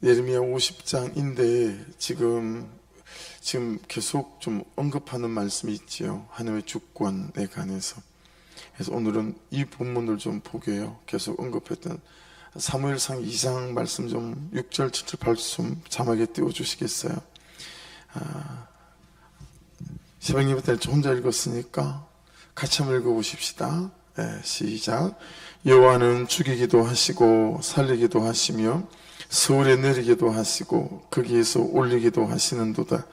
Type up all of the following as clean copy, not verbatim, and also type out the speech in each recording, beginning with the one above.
예레미야 50장인데 지금 계속 좀 언급하는 말씀이 있지요. 하나님의 주권에 관해서. 그래서 오늘은 이 본문을 좀 보게요. 계속 언급했던 사무엘상 2장 말씀 좀 6절, 7절, 8절 좀 자막에 띄워주시겠어요? 새벽 예배 때 혼자 읽었으니까 같이 한번 읽어보십시다. 네, 시작. 여호와는 죽이기도 하시고 살리기도 하시며 서울에 내리기도 하시고 거기에서 올리기도 하시는도다.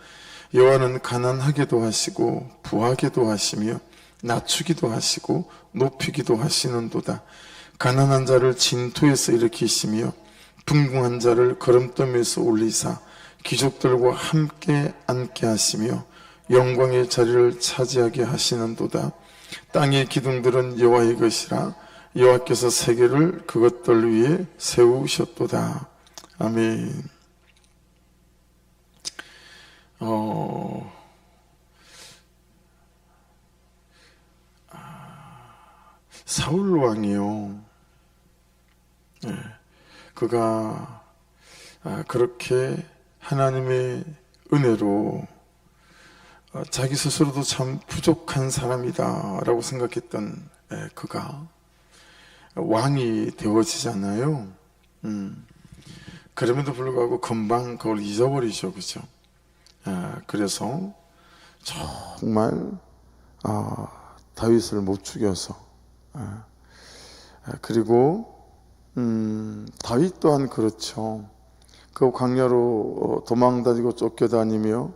여호와는 가난하게도 하시고 부하게도 하시며 낮추기도 하시고 높이기도 하시는도다. 가난한 자를 진토에서 일으키시며 붕궁한 자를 거름더미에서 올리사 귀족들과 함께 앉게 하시며 영광의 자리를 차지하게 하시는도다. 땅의 기둥들은 여호와의 것이라 여호와께서 세계를 그것들 위에 세우셨도다. 아멘. 사울 왕이요. 네, 그가 그렇게 하나님의 은혜로 자기 스스로도 참 부족한 사람이다 라고 생각했던 그가 왕이 되어지잖아요. 그럼에도 불구하고 금방 그걸 잊어버리죠. 그죠? 그래서 정말 다윗을 못 죽여서 그리고 다윗 또한 그렇죠. 그 광야로 도망다니고 쫓겨다니며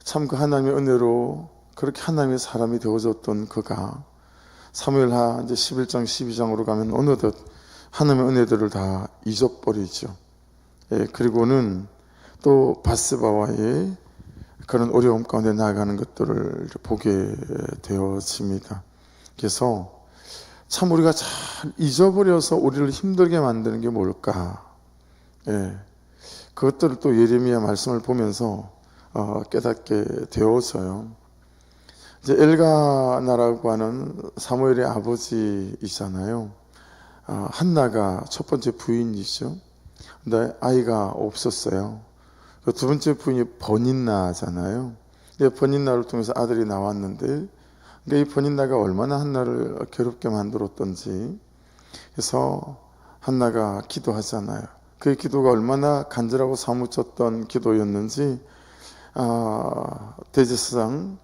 참 그 하나님의 은혜로 그렇게 하나님의 사람이 되어졌던 그가 사무엘하 이제 11장 12장으로 가면 어느덧 하나님의 은혜들을 다 잊어버리죠. 그리고는 또 바스바와의 그런 어려움 가운데 나아가는 것들을 보게 되어집니다. 그래서 참 우리가 잘 잊어버려서 우리를 힘들게 만드는 게 뭘까? 그것들을 또 예레미야 말씀을 보면서 깨닫게 되어서요. 이제 엘가나라고 하는 사무엘의 아버지이잖아요. 한나가 첫 번째 부인이죠. 근데 아이가 없었어요. 두 번째 부인이 버닌나잖아요. 버닌나를 통해서 아들이 나왔는데 이 버닌나가 얼마나 한나를 괴롭게 만들었던지. 그래서 한나가 기도하잖아요. 그 기도가 얼마나 간절하고 사무쳤던 기도였는지 대제사장이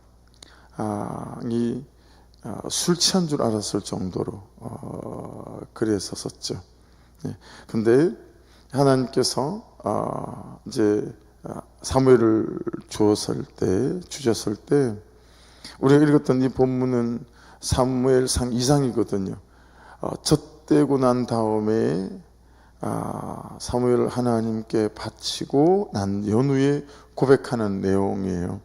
술 취한 줄 알았을 정도로 그랬었죠. 근데 하나님께서 이제 사무엘을 주셨을 때 우리가 읽었던 이 본문은 사무엘상 2장이거든요. 젖되고 난 다음에 사무엘을 하나님께 바치고 난 연후에 고백하는 내용이에요.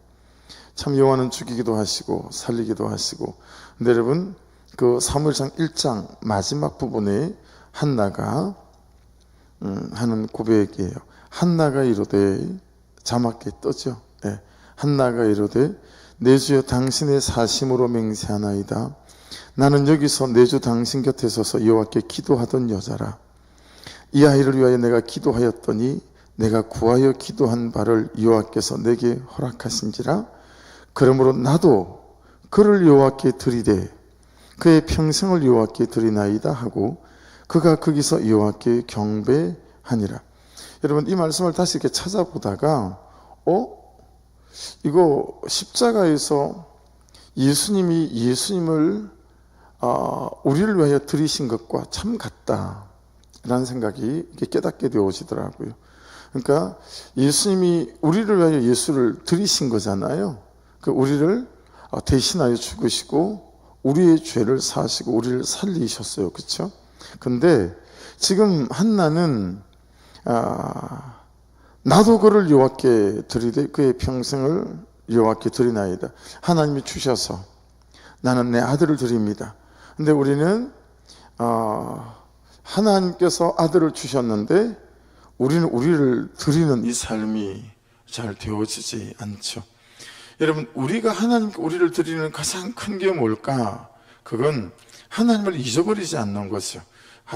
참 여호와는 죽이기도 하시고 살리기도 하시고. 근데 여러분 그 사무엘상 1장 마지막 부분에 한나가 하는 고백이에요. 한나가 이르되 자막에 떠죠. 한나가 이르되 내 주여 당신의 사심으로 맹세하나이다. 나는 여기서 내 주 당신 곁에 서서 여호와께 기도하던 여자라. 이 아이를 위하여 내가 기도하였더니 내가 구하여 기도한 바를 여호와께서 내게 허락하신지라. 그러므로 나도 그를 여호와께 드리되 그의 평생을 여호와께 드리나이다 하고 그가 거기서 여호와께 경배하니라. 여러분 이 말씀을 다시 이렇게 찾아보다가 이거 십자가에서 예수님을 우리를 위하여 드리신 것과 참 같다라는 생각이 이렇게 깨닫게 되어지더라고요. 그러니까 예수님이 우리를 위하여 예수를 드리신 거잖아요. 그 우리를 대신하여 죽으시고 우리의 죄를 사하시고 우리를 살리셨어요. 그렇죠? 근데 지금 한나는 나도 그를 여호와께 드리되 그의 평생을 여호와께 드리나이다. 하나님이 주셔서 나는 내 아들을 드립니다. 근데 우리는 하나님께서 아들을 주셨는데 우리는 우리를 드리는 이 삶이 잘 되어지지 않죠. 여러분 우리가 하나님께 우리를 드리는 가장 큰 게 뭘까? 그건 하나님을 잊어버리지 않는 거죠.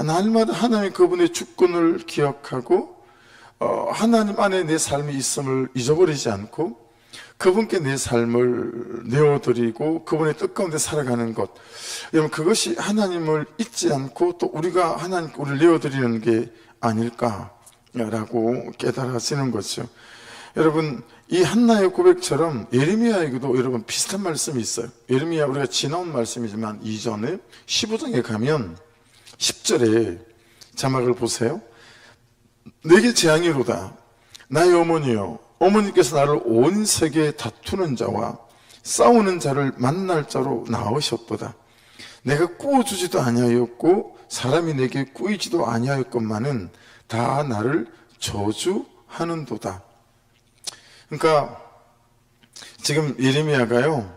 날마다 하나님 그분의 주권을 기억하고 하나님 안에 내 삶이 있음을 잊어버리지 않고 그분께 내 삶을 내어드리고 그분의 뜻 가운데 살아가는 것, 여러분 그것이 하나님을 잊지 않고 또 우리가 하나님께 우리를 내어드리는 게 아닐까라고 깨달아지는 거죠. 여러분 이 한나의 고백처럼 예레미야에게도 여러분 비슷한 말씀이 있어요. 예레미야 우리가 지나온 말씀이지만 이전에 15장에 가면 10절에 자막을 보세요. 내게 재앙이로다. 나의 어머니여, 어머니께서 나를 온 세계에 다투는 자와 싸우는 자를 만날 자로 낳으셨도다. 내가 꾸어주지도 아니하였고 사람이 내게 꾸이지도 아니하였건만은 다 나를 저주하는도다. 그러니까 지금 예레미야가요,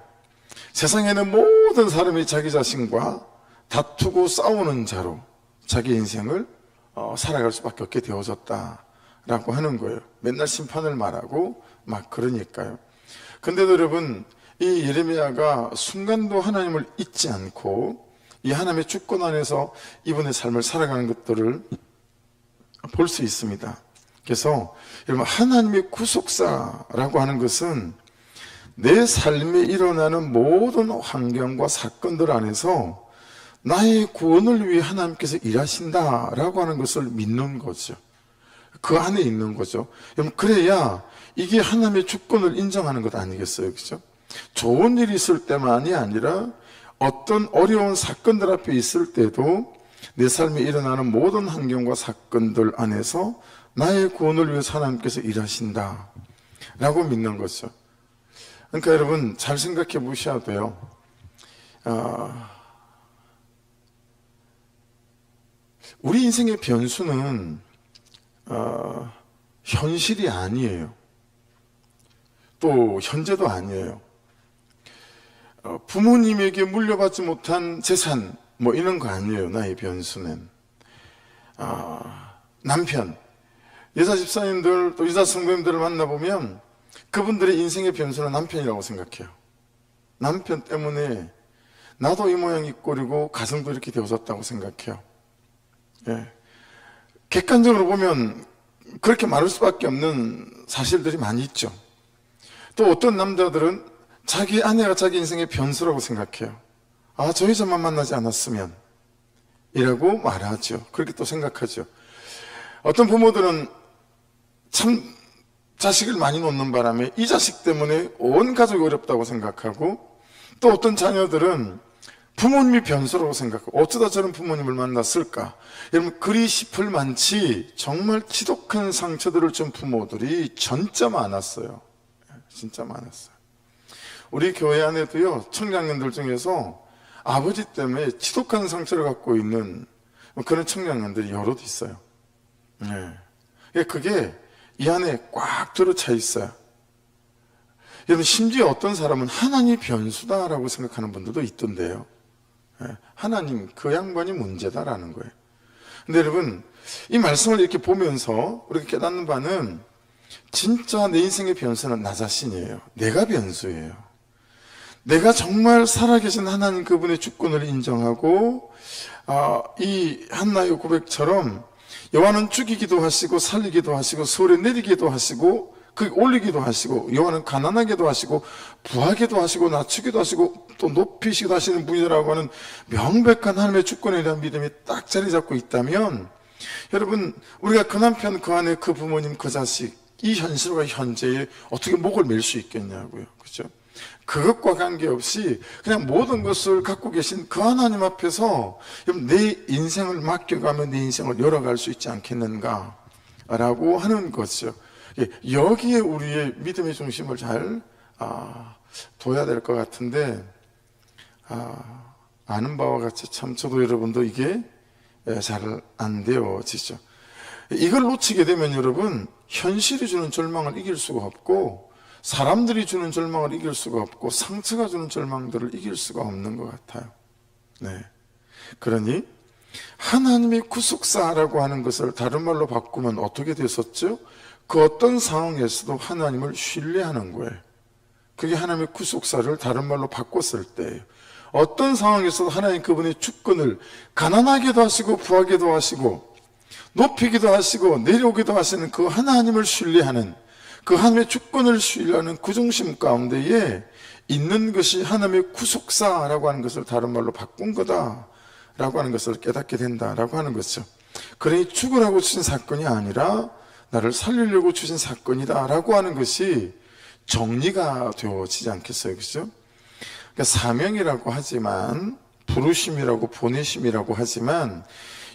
세상에는 모든 사람이 자기 자신과 다투고 싸우는 자로 자기 인생을 살아갈 수밖에 없게 되어졌다라고 하는 거예요. 맨날 심판을 말하고 막 그러니까요. 근데 여러분 이 예레미야가 순간도 하나님을 잊지 않고 이 하나님의 주권 안에서 이분의 삶을 살아가는 것들을 볼 수 있습니다. 그래서 여러분 하나님의 구속사라고 하는 것은 내 삶에 일어나는 모든 환경과 사건들 안에서 나의 구원을 위해 하나님께서 일하신다라고 하는 것을 믿는 거죠. 그 안에 있는 거죠. 여러분 그래야 이게 하나님의 주권을 인정하는 것 아니겠어요, 그죠? 좋은 일이 있을 때만이 아니라 어떤 어려운 사건들 앞에 있을 때도 내 삶에 일어나는 모든 환경과 사건들 안에서 나의 구원을 위해서 하나님께서 일하신다 라고 믿는 거죠. 그러니까 여러분 잘 생각해 보셔야 돼요. 우리 인생의 변수는 현실이 아니에요. 또 현재도 아니에요. 부모님에게 물려받지 못한 재산 뭐 이런 거 아니에요. 나의 변수는 남편, 여자 집사님들 또 여자 성도님들을 만나보면 그분들의 인생의 변수는 남편이라고 생각해요. 남편 때문에 나도 이 모양 이 꼴이고 가정도 이렇게 되어졌다고 생각해요. 예. 객관적으로 보면 그렇게 말할 수밖에 없는 사실들이 많이 있죠. 또 어떤 남자들은 자기 아내가 자기 인생의 변수라고 생각해요. 저 여자만 만나지 않았으면 이라고 말하죠. 그렇게 또 생각하죠. 어떤 부모들은 참 자식을 많이 놓는 바람에 이 자식 때문에 온 가족이 어렵다고 생각하고, 또 어떤 자녀들은 부모님이 변수라고 생각하고 어쩌다 저런 부모님을 만났을까. 여러분 그리 싶을 만치 정말 지독한 상처들을 준 부모들이 진짜 많았어요. 진짜 많았어요. 우리 교회 안에도요 청장년들 중에서 아버지 때문에 지독한 상처를 갖고 있는 그런 청장년들이 여럿 있어요. 네. 그게 이 안에 꽉 들어차 있어요. 여러분 심지어 어떤 사람은 하나님이 변수다라고 생각하는 분들도 있던데요. 하나님 그 양반이 문제다라는 거예요. 근데 여러분 이 말씀을 이렇게 보면서 우리가 깨닫는 바는 진짜 내 인생의 변수는 나 자신이에요. 내가 변수예요. 내가 정말 살아계신 하나님 그분의 주권을 인정하고 이 한나의 고백처럼 여호와는 죽이기도 하시고 살리기도 하시고 서울에 내리기도 하시고 올리기도 하시고, 여호와는 가난하게도 하시고 부하게도 하시고 낮추기도 하시고 또 높이시기도 하시는 분이라고 하는 명백한 하나님의 주권에 대한 믿음이 딱 자리 잡고 있다면, 여러분 우리가 그 남편 그 아내 그 부모님 그 자식 이 현실과 현재에 어떻게 목을 맬 수 있겠냐고요. 그렇죠? 그것과 관계없이 그냥 모든 것을 갖고 계신 그 하나님 앞에서 내 인생을 맡겨가며 내 인생을 열어갈 수 있지 않겠는가 라고 하는 거죠. 여기에 우리의 믿음의 중심을 잘 둬야 될 것 같은데, 아는 바와 같이 참 저도 여러분도 이게 잘 안 되어지죠. 이걸 놓치게 되면 여러분 현실이 주는 절망을 이길 수가 없고, 사람들이 주는 절망을 이길 수가 없고, 상처가 주는 절망들을 이길 수가 없는 것 같아요. 네. 그러니 하나님의 구속사라고 하는 것을 다른 말로 바꾸면 어떻게 됐었죠? 그 어떤 상황에서도 하나님을 신뢰하는 거예요. 그게 하나님의 구속사를 다른 말로 바꿨을 때예요. 어떤 상황에서도 하나님 그분의 주권을 가난하게도 하시고 부하게도 하시고 높이기도 하시고 내려오기도 하시는 그 하나님을 신뢰하는, 그 하나님의 주권을 신뢰하는 그 중심 가운데에 있는 것이 하나님의 구속사라고 하는 것을 다른 말로 바꾼 거다라고 하는 것을 깨닫게 된다라고 하는 거죠. 그러니 죽으라고 주신 사건이 아니라 나를 살리려고 주신 사건이다라고 하는 것이 정리가 되어지지 않겠어요, 그죠? 그러니까 사명이라고 하지만, 부르심이라고, 보내심이라고 하지만,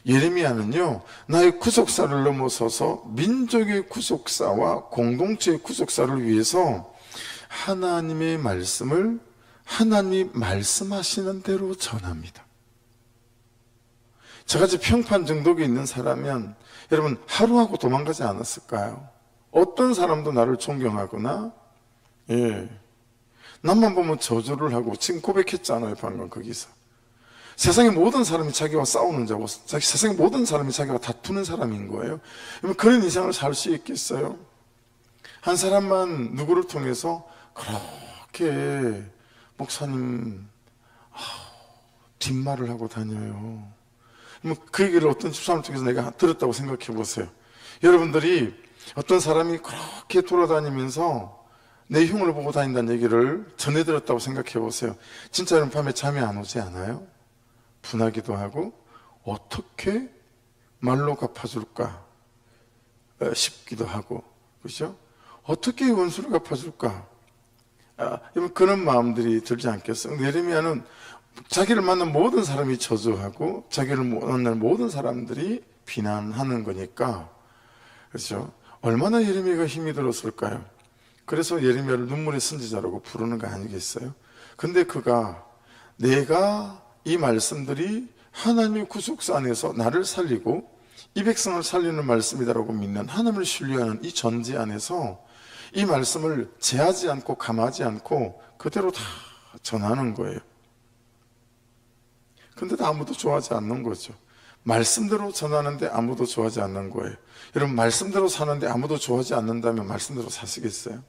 예레미야는요, 나의 구속사를 넘어서서 민족의 구속사와 공동체의 구속사를 위해서 하나님의 말씀을 하나님이 말씀하시는 대로 전합니다. 저같이 평판 정독이 있는 사람이면 여러분 하루하고 도망가지 않았을까요? 어떤 사람도 나를 존경하거나, 남만 보면 저주를 하고, 지금 고백했잖아요, 방금 거기서. 세상의 모든 사람이 자기와 싸우는 자고, 세상의 모든 사람이 자기와 다투는 사람인 거예요. 그런 인생을 살 수 있겠어요? 한 사람만 누구를 통해서 그렇게 목사님 뒷말을 하고 다녀요. 그 얘기를 어떤 집사람 통해서 내가 들었다고 생각해 보세요. 여러분들이 어떤 사람이 그렇게 돌아다니면서 내 흉을 보고 다닌다는 얘기를 전해 들었다고 생각해 보세요. 진짜 여러분 밤에 잠이 안 오지 않아요? 분하기도 하고, 어떻게 말로 갚아줄까 싶기도 하고, 그렇죠? 어떻게 원수를 갚아줄까? 그런 마음들이 들지 않겠어요? 예레미야는 자기를 만난 모든 사람이 저주하고, 자기를 만난 모든 사람들이 비난하는 거니까, 그렇죠? 얼마나 예레미야가 힘이 들었을까요? 그래서 예레미야를 눈물의 선지자라고 부르는 거 아니겠어요? 근데 그가, 내가 이 말씀들이 하나님의 구속사 안에서 나를 살리고 이 백성을 살리는 말씀이다라고 믿는, 하나님을 신뢰하는 이 전제 안에서 이 말씀을 제하지 않고 감하지 않고 그대로 다 전하는 거예요. 근데도 아무도 좋아하지 않는 거죠. 말씀대로 전하는데 아무도 좋아하지 않는 거예요. 여러분, 말씀대로 사는데 아무도 좋아하지 않는다면 말씀대로 사시겠어요?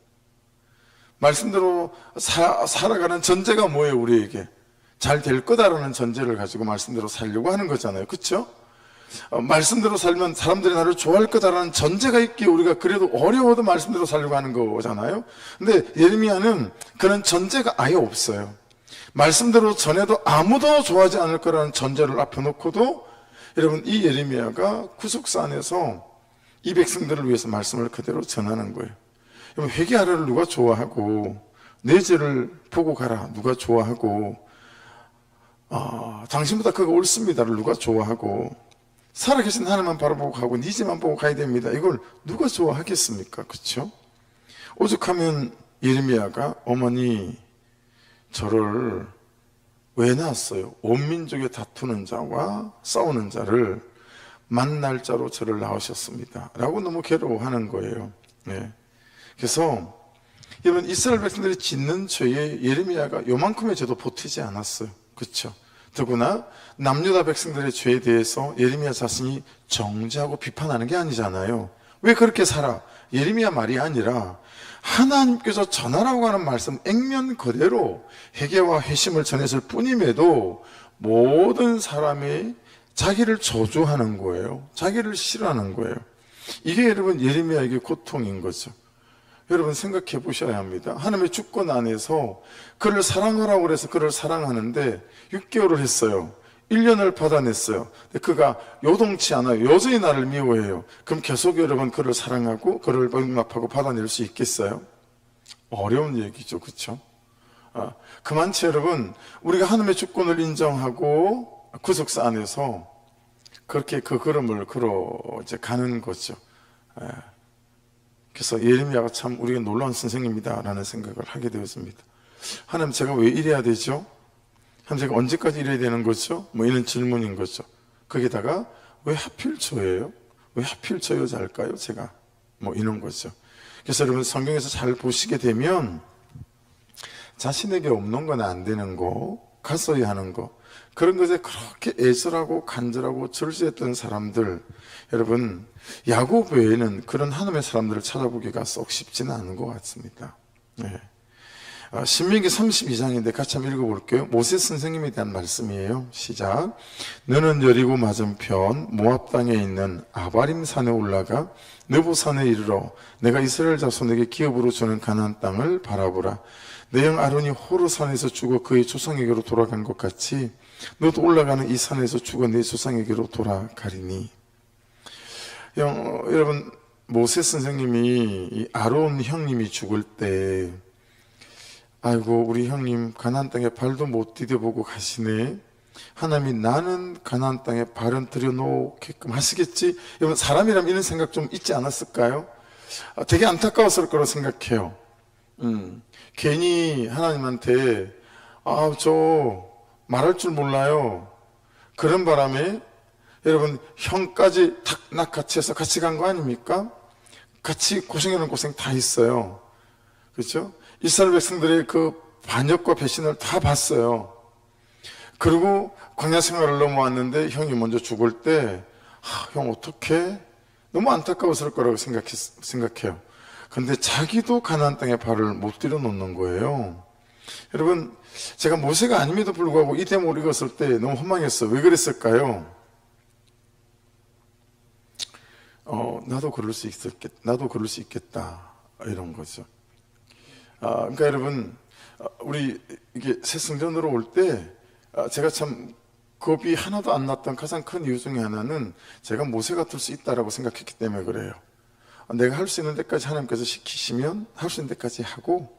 말씀대로 살아가는 전제가 뭐예요? 우리에게 잘 될 거다라는 전제를 가지고 말씀대로 살려고 하는 거잖아요, 그렇죠? 말씀대로 살면 사람들이 나를 좋아할 거다라는 전제가 있기에 우리가 그래도 어려워도 말씀대로 살려고 하는 거잖아요. 근데 예레미야는 그런 전제가 아예 없어요. 말씀대로 전해도 아무도 좋아하지 않을 거라는 전제를 앞에 놓고도, 여러분, 이 예레미야가 구속사 안에서 이 백성들을 위해서 말씀을 그대로 전하는 거예요. 여러분, 회개하라를 누가 좋아하고, 내 죄를 보고 가라 누가 좋아하고, 당신보다 그가 옳습니다를 누가 좋아하고, 살아계신 하나님만 바라보고 가고 네 죄만 보고 가야 됩니다, 이걸 누가 좋아하겠습니까? 그렇죠? 오죽하면 예레미야가, 어머니 저를 왜 낳았어요? 온 민족에 다투는 자와 싸우는 자를 만날 자로 저를 낳으셨습니다 라고 너무 괴로워하는 거예요. 그래서 여러분, 이스라엘 백성들이 짓는 죄에 예레미야가 요만큼의 죄도 보태지 않았어요. 그렇죠? 더구나 남유다 백성들의 죄에 대해서 예레미야 자신이 정죄하고 비판하는 게 아니잖아요. 왜 그렇게 살아? 예레미야 말이 아니라 하나님께서 전하라고 하는 말씀 액면 그대로 회개와 회심을 전했을 뿐임에도 모든 사람이 자기를 저주하는 거예요. 자기를 싫어하는 거예요. 이게 여러분 예레미야에게 고통인 거죠. 여러분 생각해 보셔야 합니다. 하나님의 주권 안에서 그를 사랑하라고 그래서 그를 사랑하는데 6개월을 했어요. 1년을 받아냈어요. 그가 요동치 않아요. 여전히 나를 미워해요. 그럼 계속 여러분 그를 사랑하고 그를 용납하고 받아낼 수 있겠어요? 어려운 얘기죠, 그렇죠? 그만치 여러분, 우리가 하나님의 주권을 인정하고 구속사 안에서 그렇게 그 걸음을 걸어 이제 가는 거죠. 그래서 예레미야가 참 우리가 놀라운 선생님이다라는 생각을 하게 되었습니다. 하나님, 제가 왜 이래야 되죠? 하나님, 제가 언제까지 이래야 되는 거죠? 뭐 이런 질문인 거죠. 거기다가 왜 하필 저예요? 왜 하필 저 여자일까요? 제가 뭐 이런 거죠. 그래서 여러분 성경에서 잘 보시게 되면 자신에게 없는 건 안 되는 거, 갔어야 하는 거, 그런 것에 그렇게 애절하고 간절하고 절제했던 사람들, 여러분 야곱 외에는 그런 하나님의 사람들을 찾아보기가 썩 쉽지는 않은 것 같습니다. 신명기 32장인데 같이 한번 읽어볼게요. 모세 선생님에 대한 말씀이에요. 시작. 너는 여리고 맞은편 모압 땅에 있는 아바림 산에 올라가 느보 산에 이르러 내가 이스라엘 자손에게 기업으로 주는 가나안 땅을 바라보라. 내 형 아론이 호르 산에서 죽어 그의 조상에게로 돌아간 것 같이 너도 올라가는 이 산에서 죽어 내 조상에게로 돌아가리니. 여러분, 모세 선생님이 이 아론 형님이 죽을 때 아이고 우리 형님 가나안 땅에 발도 못 디뎌보고 가시네. 하나님이 나는 가나안 땅에 발은 들여놓게끔 하시겠지. 여러분, 사람이라면 이런 생각 좀 있지 않았을까요? 되게 안타까웠을 거라고 생각해요. 괜히 하나님한테 저 말할 줄 몰라요. 그런 바람에 여러분 형까지 탁 낚아채서 같이 간 거 아닙니까? 같이 고생하는 고생 다 있어요. 그렇죠? 이스라엘 백성들의 그 반역과 배신을 다 봤어요. 그리고 광야 생활을 넘어왔는데 형이 먼저 죽을 때 형 어떡해? 너무 안타까웠을 거라고 생각해요. 근데 자기도 가나안 땅에 발을 못 들여놓는 거예요. 여러분, 제가 모세가 아님에도 불구하고 이 대목을 읽었을 때 너무 허망했어요. 왜 그랬을까요? 나도 그럴 수 있겠다 이런 거죠. 그러니까 여러분, 우리 이게 새성전으로 올 때 제가 참 겁이 하나도 안 났던 가장 큰 이유 중에 하나는 제가 모세 같을 수 있다라고 생각했기 때문에 그래요. 내가 할 수 있는 데까지 하나님께서 시키시면 할 수 있는 데까지 하고,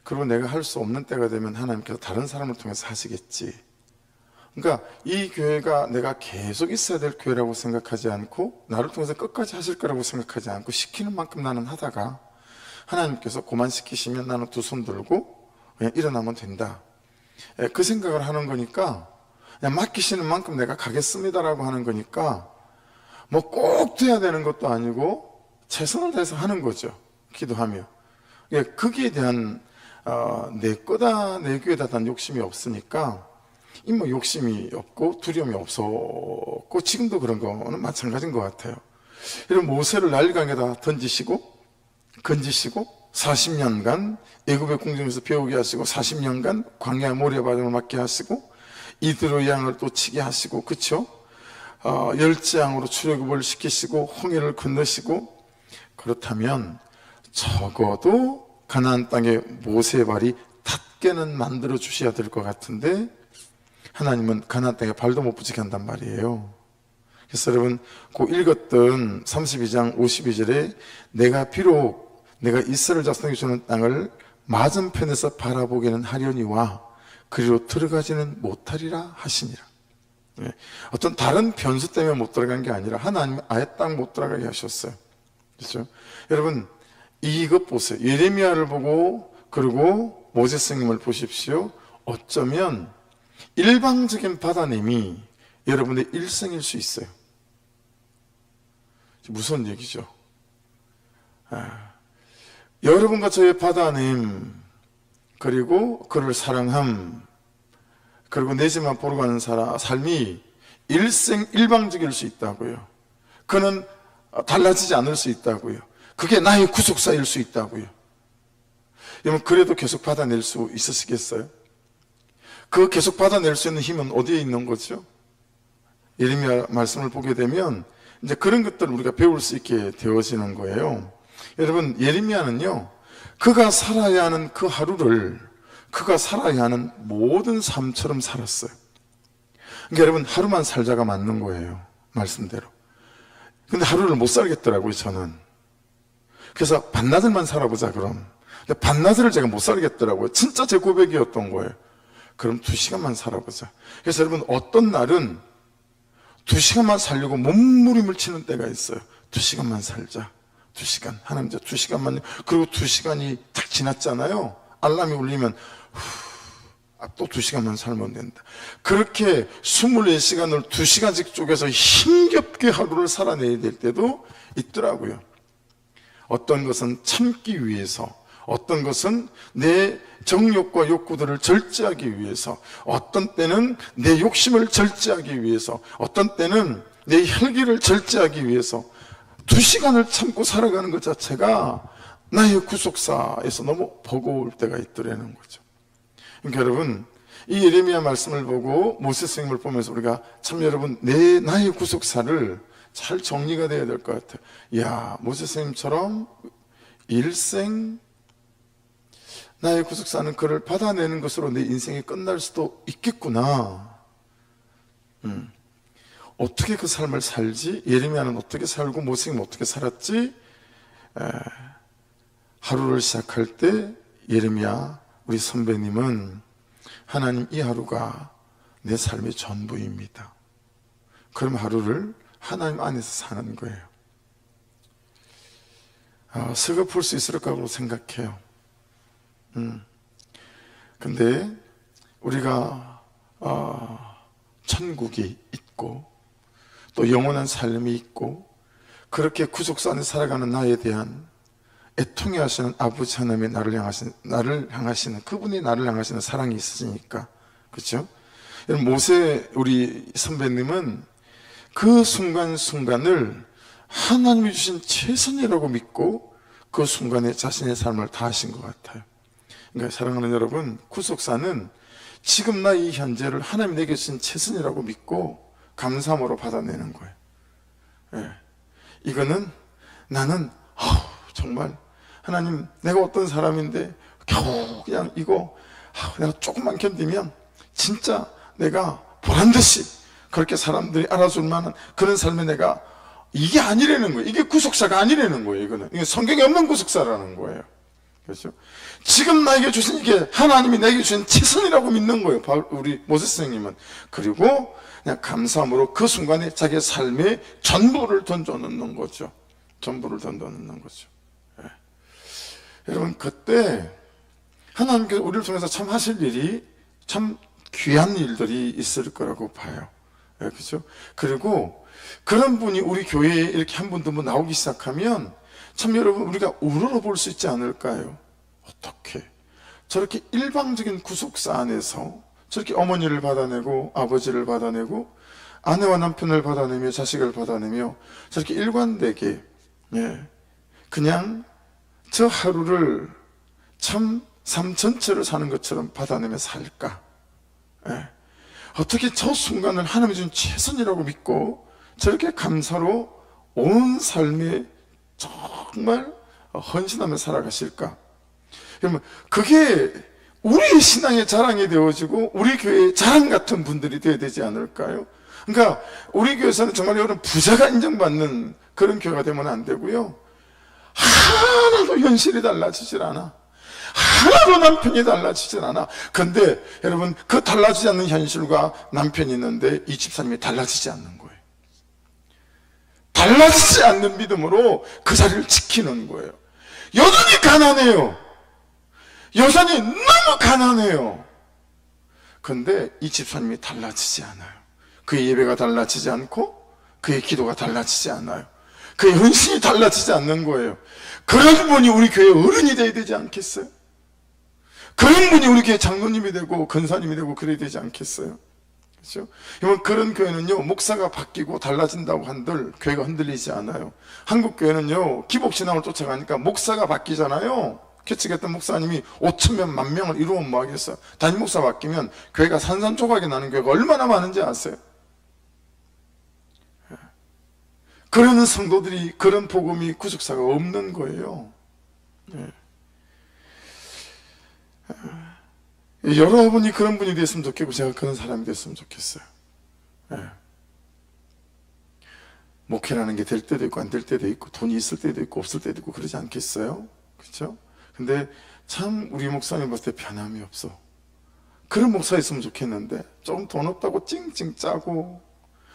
그리고 내가 할 수 없는 때가 되면 하나님께서 다른 사람을 통해서 하시겠지. 그러니까 이 교회가 내가 계속 있어야 될 교회라고 생각하지 않고 나를 통해서 끝까지 하실 거라고 생각하지 않고 시키는 만큼 나는 하다가 하나님께서 그만 시키시면 나는 두 손 들고 그냥 일어나면 된다. 그 생각을 하는 거니까, 그냥 맡기시는 만큼 내가 가겠습니다라고 하는 거니까 뭐 꼭 돼야 되는 것도 아니고 최선을 다해서 하는 거죠. 기도하며. 거기에 대한 내 거다 내 교회다 단 욕심이 없으니까 뭐 욕심이 없고 두려움이 없었고, 지금도 그런 거는 마찬가지인 것 같아요. 이런 모세를 나일강에다 던지시고 건지시고 40년간 애굽의 궁정에서 배우게 하시고 40년간 광야 모래바람을 맞게 하시고 이드로 양을 또 치게 하시고, 그쵸? 열재앙으로 출애굽을 시키시고 홍해를 건너시고, 그렇다면 적어도 가나안 땅에 모세의 발이 닿게는 만들어 주셔야 될 것 같은데 하나님은 가나안 땅에 발도 못 붙이게 한단 말이에요. 그래서 여러분, 그 읽었던 32장 52절에 내가 이스라엘 자손에게 주는 땅을 맞은편에서 바라보기는 하려니와 그리로 들어가지는 못하리라 하시니라. 어떤 다른 변수 때문에 못 들어간 게 아니라 하나님이 아예 땅 못 들어가게 하셨어요. 그렇죠? 여러분, 이것 보세요. 예레미야를 보고 그리고 모세 스님을 보십시오. 어쩌면 일방적인 받아냄이 여러분의 일생일 수 있어요. 무서운 얘기죠. 여러분과 저의 받아냄, 그리고 그를 사랑함, 그리고 내 집만 보러 가는 삶이 일방적일 수 있다고요. 그는 달라지지 않을 수 있다고요. 그게 나의 구속사일 수 있다고요. 여러분, 그래도 계속 받아낼 수 있으시겠어요? 그 계속 받아낼 수 있는 힘은 어디에 있는 거죠? 예레미야 말씀을 보게 되면 이제 그런 것들을 우리가 배울 수 있게 되어지는 거예요. 여러분, 예레미야는요, 그가 살아야 하는 그 하루를 그가 살아야 하는 모든 삶처럼 살았어요. 그러니까 여러분, 하루만 살자가 맞는 거예요. 말씀대로. 근데 하루를 못 살겠더라고요, 저는. 그래서 반나절만 살아보자, 그럼. 근데 반나절을 제가 못 살겠더라고요. 진짜 제 고백이었던 거예요. 그럼 2시간만 살아보자. 그래서 여러분, 어떤 날은 2시간만 살려고 몸부림을 치는 때가 있어요. 2시간만 살자. 2시간. 하나님, 이제 2시간만. 그리고 2시간이 딱 지났잖아요. 알람이 울리면 또 2시간만 살면 된다. 그렇게 24시간을 2시간씩 쪼개서 힘겹게 하루를 살아내야 될 때도 있더라고요. 어떤 것은 참기 위해서, 어떤 것은 내 정욕과 욕구들을 절제하기 위해서, 어떤 때는 내 욕심을 절제하기 위해서, 어떤 때는 내 혈기를 절제하기 위해서 2시간을 참고 살아가는 것 자체가 나의 구속사에서 너무 버거울 때가 있더라는 거죠. 그러니까 여러분, 이 예레미야 말씀을 보고 모세 선생님을 보면서 우리가 참 여러분 나의 구속사를 잘 정리가 돼야 될 것 같아요. 이야, 모세 선생님처럼 일생 나의 구속사는 그를 받아내는 것으로 내 인생이 끝날 수도 있겠구나. 어떻게 그 삶을 살지? 예레미야는 어떻게 살고 모세 선생님은 어떻게 살았지? 하루를 시작할 때 예레미야 우리 선배님은 하나님, 이 하루가 내 삶의 전부입니다. 그럼 하루를 하나님 안에서 사는 거예요. 슬퍼볼 수 있을 거라고 생각해요. 근데 우리가 천국이 있고 또 영원한 삶이 있고 그렇게 구속사 안에 살아가는 나에 대한 애통해 하시는 아버지 하나님의 나를 향하시는 그분이 나를 향하시는 사랑이 있으시니까, 그렇죠? 모세 우리 선배님은 그 순간순간을 하나님이 주신 최선이라고 믿고 그 순간에 자신의 삶을 다하신 것 같아요. 그러니까 사랑하는 여러분, 구속사는 지금 나 이 현재를 하나님 내게 주신 최선이라고 믿고 감사함으로 받아내는 거예요. 예. 이거는 나는 정말 하나님, 내가 어떤 사람인데 겨우 그냥 이거 내가 조금만 견디면 진짜 내가 보란듯이 그렇게 사람들이 알아줄 만한 그런 삶에 내가, 이게 아니라는 거예요. 이게 구속사가 아니라는 거예요. 이게 성경에 없는 구속사라는 거예요. 그렇죠? 지금 나에게 주신 이게 하나님이 내게 주신 최선이라고 믿는 거예요. 우리 모세 선생님은. 그리고 그냥 감사함으로 그 순간에 자기의 삶의 전부를 던져놓는 거죠. 전부를 던져놓는 거죠. 예. 여러분, 그때 하나님께서 우리를 통해서 참 하실 일이 참 귀한 일들이 있을 거라고 봐요. 예, 그렇죠? 그리고 그런 분이 우리 교회에 이렇게 한 분, 두 분 나오기 시작하면 참 여러분, 우리가 우러러 볼 수 있지 않을까요? 어떻게 저렇게 일방적인 구속사 안에서 저렇게 어머니를 받아내고 아버지를 받아내고 아내와 남편을 받아내며 자식을 받아내며 저렇게 일관되게, 예, 그냥 저 하루를 참 삶 전체를 사는 것처럼 받아내며 살까? 예. 어떻게 저 순간을 하나님이 준 최선이라고 믿고 저렇게 감사로 온 삶에 정말 헌신하며 살아가실까? 그러면 그게 우리의 신앙의 자랑이 되어지고 우리 교회의 자랑 같은 분들이 되어야 되지 않을까요? 그러니까 우리 교회에서는 정말 여러분 부자가 인정받는 그런 교회가 되면 안 되고요, 하나도 현실이 달라지질 않아. 하나도 남편이 달라지질 않아. 근데 여러분, 그 달라지지 않는 현실과 남편이 있는데 이 집사님이 달라지지 않는 거예요. 달라지지 않는 믿음으로 그 자리를 지키는 거예요. 여전히 가난해요. 여전히 너무 가난해요. 근데 이 집사님이 달라지지 않아요. 그의 예배가 달라지지 않고 그의 기도가 달라지지 않아요. 그의 헌신이 달라지지 않는 거예요. 그런 분이 우리 교회 어른이 되어야 되지 않겠어요? 그런 분이 우리 교회 장로님이 되고 근사님이 되고 그래야 되지 않겠어요? 그렇죠? 그런 교회는요, 목사가 바뀌고 달라진다고 한들 교회가 흔들리지 않아요. 한국 교회는요, 기복신앙을 쫓아가니까 목사가 바뀌잖아요. 개척했던 목사님이 5천명, 10,000명을 이루면 뭐 하겠어요? 담임 목사 바뀌면 교회가 산산조각이 나는 교회가 얼마나 많은지 아세요? 그러는 성도들이, 그런 복음이 구속사가 없는 거예요. 여러분이 그런 분이 됐으면 좋겠고 제가 그런 사람이 됐으면 좋겠어요. 목회라는 게 될 때도 있고 안 될 때도 있고 돈이 있을 때도 있고 없을 때도 있고 그러지 않겠어요? 그렇죠? 근데 참 우리 목사님 봤을 때 변함이 없어. 그런 목사 있으면 좋겠는데 좀 돈 없다고 찡찡 짜고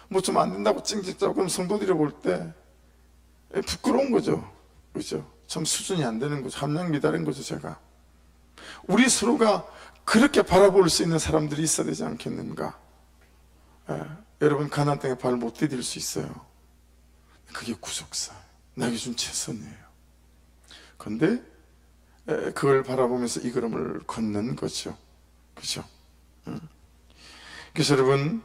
뭐 좀 안 된다고 찡찡 짜고 그럼 성도들이 볼 때 부끄러운 거죠. 그렇죠? 참 수준이 안 되는 거죠. 함량 미달인 거죠. 제가 우리 서로가 그렇게 바라볼 수 있는 사람들이 있어야 되지 않겠는가? 여러분, 가나안 땅에 발을 못 디딜 수 있어요. 그게 구속사, 나에게 준 최선이에요. 그런데 그걸 바라보면서 이 걸음을 걷는 거죠. 그렇죠? 그래서 여러분,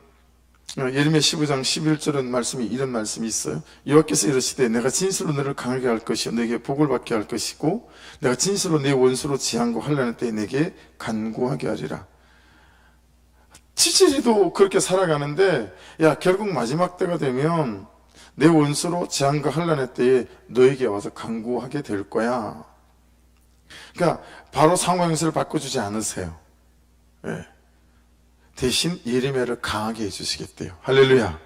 예레미야 15장 11절은 말씀이 이런 말씀이 있어요. 여호와께서 이르시되 내가 진실로 너를 강하게 할 것이요 내게 복을 받게 할 것이고 내가 진실로 내 원수로 지향고 환난할 때에 내게 간구하게 하리라. 치질이도 그렇게 살아가는데 야 결국 마지막 때가 되면 내 원수로 재앙과 환난의 때에 너에게 와서 간구하게 될 거야. 그러니까 바로 상황 형세를 바꿔주지 않으세요. 네. 대신 예레미야를 강하게 해주시겠대요. 할렐루야.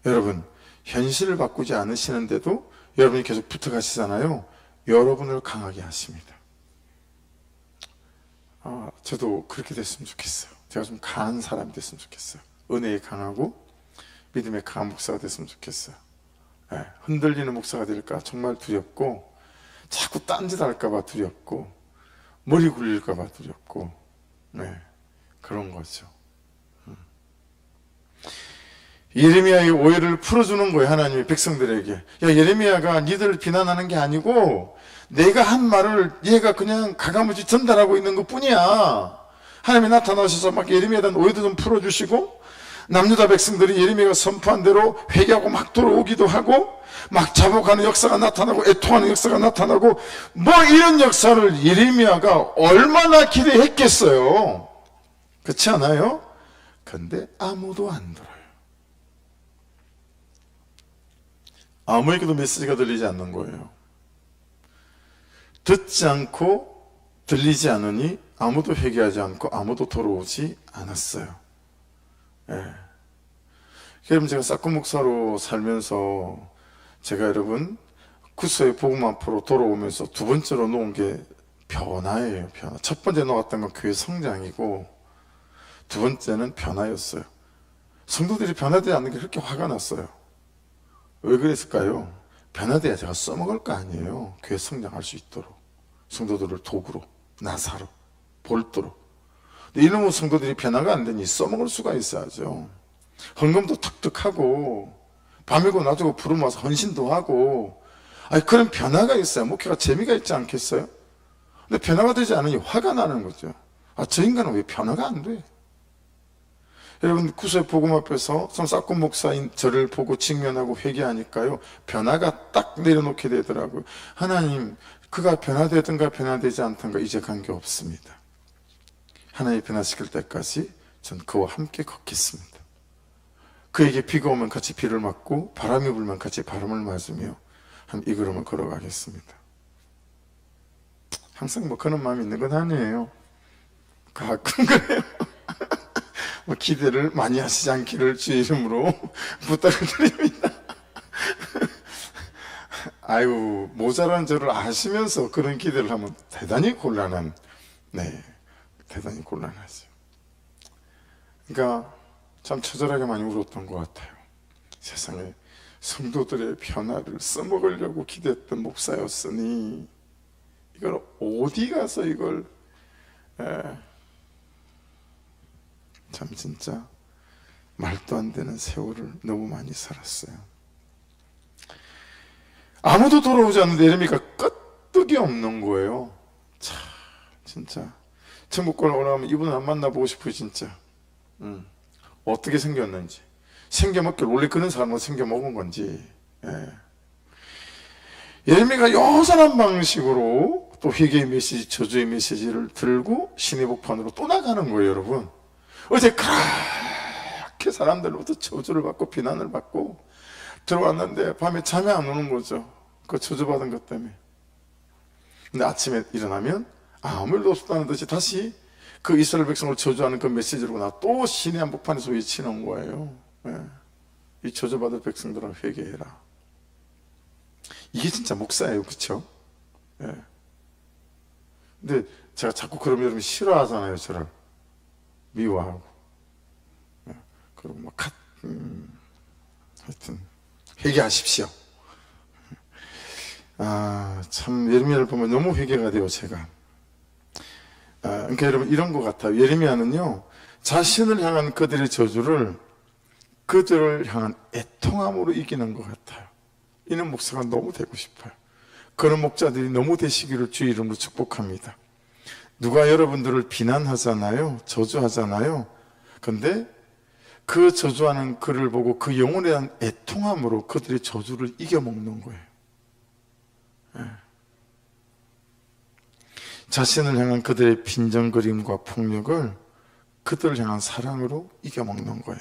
여러분 현실을 바꾸지 않으시는데도 여러분이 계속 붙어가시잖아요. 여러분을 강하게 하십니다. 저도 그렇게 됐으면 좋겠어요. 제가 좀 강한 사람이 됐으면 좋겠어요. 은혜에 강하고 믿음에 강한 목사가 됐으면 좋겠어요. 네, 흔들리는 목사가 될까 정말 두렵고 자꾸 딴짓 할까봐 두렵고 머리 굴릴까봐 두렵고 네, 그런 거죠. 예레미야의 오해를 풀어주는 거예요. 하나님이 백성들에게. 야 예레미야가 니들을 비난하는 게 아니고 내가 한 말을 얘가 그냥 가감없이 전달하고 있는 것 뿐이야. 하나님이 나타나셔서 막 예레미야에 대한 오해도 좀 풀어주시고 남유다 백성들이 예레미야가 선포한 대로 회개하고 막 돌아오기도 하고 막 자복하는 역사가 나타나고 애통하는 역사가 나타나고 뭐 이런 역사를 예레미야가 얼마나 기대했겠어요. 그렇지 않아요? 근데 아무도 안 들어요. 아무에게도 메시지가 들리지 않는 거예요. 듣지 않고 들리지 않으니 아무도 회개하지 않고 아무도 돌아오지 않았어요. 예. 여러분 제가 사건 목사로 살면서 제가 여러분 구소의 복음 앞으로 돌아오면서 두 번째로 놓은 게 변화예요. 변화. 첫 번째 놓았던 건 교회 성장이고 두 번째는 변화였어요. 성도들이 변화되지 않는 게 그렇게 화가 났어요. 왜 그랬을까요? 변화돼야 제가 써먹을 거 아니에요. 교회 성장할 수 있도록 성도들을 도구로 나사로 볼도로. 근데 이놈의 성도들이 변화가 안 되니 써먹을 수가 있어야죠. 헌금도 턱턱하고 밤이고 낮이고 부름 와서 헌신도 하고 그런 변화가 있어야 목회가 재미가 있지 않겠어요? 근데 변화가 되지 않으니 화가 나는 거죠. 저 인간은 왜 변화가 안 돼? 여러분 구소의 복음 앞에서 사건 목사인 저를 보고 직면하고 회개하니까요 변화가 딱 내려놓게 되더라고요. 하나님 그가 변화되든가 변화되지 않든가 이제 관계없습니다. 하나님 변화시킬 때까지 전 그와 함께 걷겠습니다. 그에게 비가 오면 같이 비를 맞고 바람이 불면 같이 바람을 맞으며 이 걸음을 걸어가겠습니다. 항상 뭐 그런 마음이 있는 건 아니에요. 가끔 그래요. 뭐 기대를 많이 하시지 않기를 주의 이름으로 부탁을 드립니다. 아유 모자란 저를 아시면서 그런 기대를 하면 대단히 곤란한 대단히 곤란하죠. 그러니까 참 처절하게 많이 울었던 것 같아요. 세상에 성도들의 변화를 써먹으려고 기대했던 목사였으니 이걸 어디 가서 이걸 참 진짜 말도 안 되는 세월을 너무 많이 살았어요. 아무도 돌아오지 않는데 예레미야가 끄떡이 없는 거예요. 참 진짜 천국권을 원하면 이분은 안 만나보고 싶어요. 진짜 어떻게 생겼는지 생겨먹길 원래 그런 사람은 생겨먹은 건지 예레미야가 요상한 방식으로 또 회개의 메시지 저주의 메시지를 들고 신의 복판으로 또 나가는 거예요. 여러분 어제 그렇게 사람들로부터 저주를 받고 비난을 받고 들어왔는데 밤에 잠이 안 오는 거죠. 그 저주받은 것 때문에. 근데 아침에 일어나면 아무 일도 없었다는 듯이 다시 그 이스라엘 백성을 저주하는 그 메시지로 나 또 신의 한복판에서 외치는 거예요. 이 저주받을 백성들아 회개해라. 이게 진짜 목사예요. 그쵸? 근데 제가 자꾸 그러면 여러분 싫어하잖아요. 저를 미워하고 그리고 막 하여튼 회개하십시오. 참 예레미야를 보면 너무 회개가 돼요. 제가 그러니까 여러분 이런 것 같아요. 예레미야는요 자신을 향한 그들의 저주를 그들을 향한 애통함으로 이기는 것 같아요. 이런 목사가 너무 되고 싶어요. 그런 목자들이 너무 되시기를 주의 이름으로 축복합니다. 누가 여러분들을 비난하잖아요. 저주하잖아요. 근데 그 저주하는 그를 보고 그 영혼에 대한 애통함으로 그들의 저주를 이겨먹는 거예요. 예. 자신을 향한 그들의 빈정거림과 폭력을 그들을 향한 사랑으로 이겨먹는 거예요.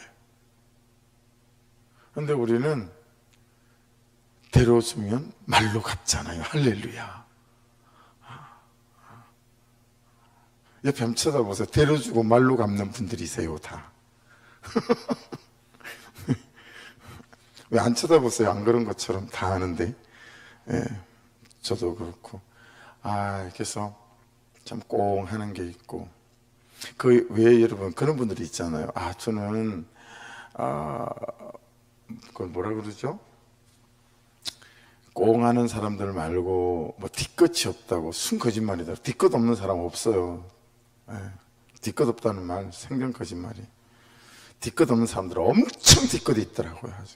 그런데 우리는 데려주면 말로 갚잖아요. 할렐루야. 옆에 한번 쳐다보세요. 데려주고 말로 갚는 분들이세요, 다. 왜 안 쳐다보세요? 안 그런 것처럼 다 아는데. 예, 저도 그렇고. 그래서 참 꽁 하는 게 있고. 그 왜 여러분 그런 분들이 있잖아요. 저는 그걸 뭐라 그러죠? 꽁 하는 사람들 말고 뭐 뒤끝이 없다고. 순 거짓말이다. 뒤끝 없는 사람 없어요. 예, 뒤끝 없다는 말 생전 거짓말이. 뒤끝 없는 사람들은 엄청 뒤끝이 있더라고요. 아주.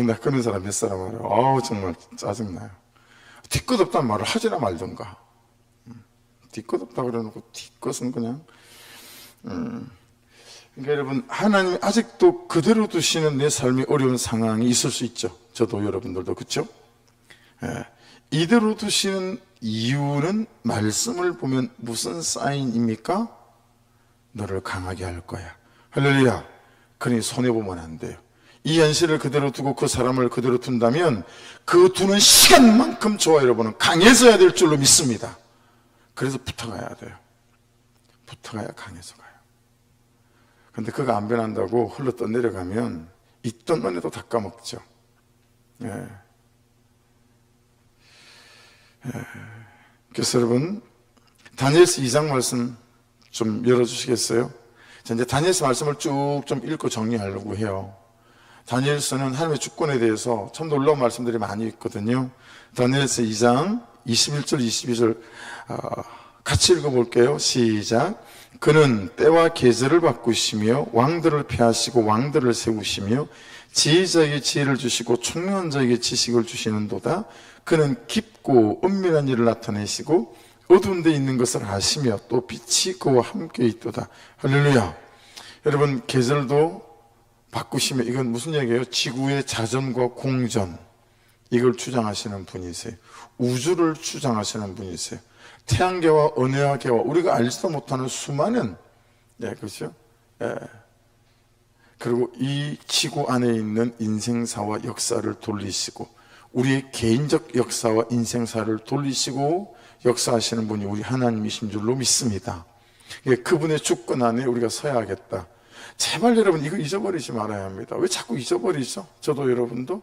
나 그런 사람 몇 사람 알아요. 정말 짜증나요. 뒤끝 없다는 말을 하지나 말든가. 뒤끝 없다 그래놓고 뒤끝은 그냥. 그러니까 여러분, 하나님이 아직도 그대로 두시는 내 삶이 어려운 상황이 있을 수 있죠. 저도 여러분들도. 그렇죠? 예. 이대로 두시는 이유는 말씀을 보면 무슨 사인입니까? 너를 강하게 할 거야. 할렐루야. 그러니 손해보면 안 돼요. 이 현실을 그대로 두고 그 사람을 그대로 둔다면 그 두는 시간만큼 저와 여러분은 강해져야 될 줄로 믿습니다. 그래서 붙어가야 돼요. 붙어가야 강해서 가요. 근데 그거 안 변한다고 흘러 떠내려가면 있던 은혜도 다 까먹죠. 예. 그래서 여러분, 다니엘서 2장 말씀 좀 열어주시겠어요? 자, 이제 다니엘서 말씀을 쭉 좀 읽고 정리하려고 해요. 다니엘서는 하나님의 주권에 대해서 참 놀라운 말씀들이 많이 있거든요. 다니엘서 2장 21절 22절 같이 읽어볼게요. 시작. 그는 때와 계절을 바꾸시며 왕들을 폐하시고 왕들을 세우시며 지혜자에게 지혜를 주시고 총명한 자에게 지식을 주시는도다. 그는 깊고 은밀한 일을 나타내시고 어두운 데 있는 것을 아시며 또 빛이 그와 함께 있도다. 할렐루야. 여러분, 계절도 바꾸시며, 이건 무슨 얘기예요? 지구의 자전과 공전, 이걸 주장하시는 분이세요. 우주를 주장하시는 분이세요. 태양계와 은하계와 우리가 알지도 못하는 수많은, 그렇죠? 그리고 이 지구 안에 있는 인생사와 역사를 돌리시고 우리의 개인적 역사와 인생사를 돌리시고 역사하시는 분이 우리 하나님이신 줄로 믿습니다. 그분의 주권 안에 우리가 서야겠다. 제발 여러분, 이거 잊어버리지 말아야 합니다. 왜 자꾸 잊어버리죠? 저도 여러분도.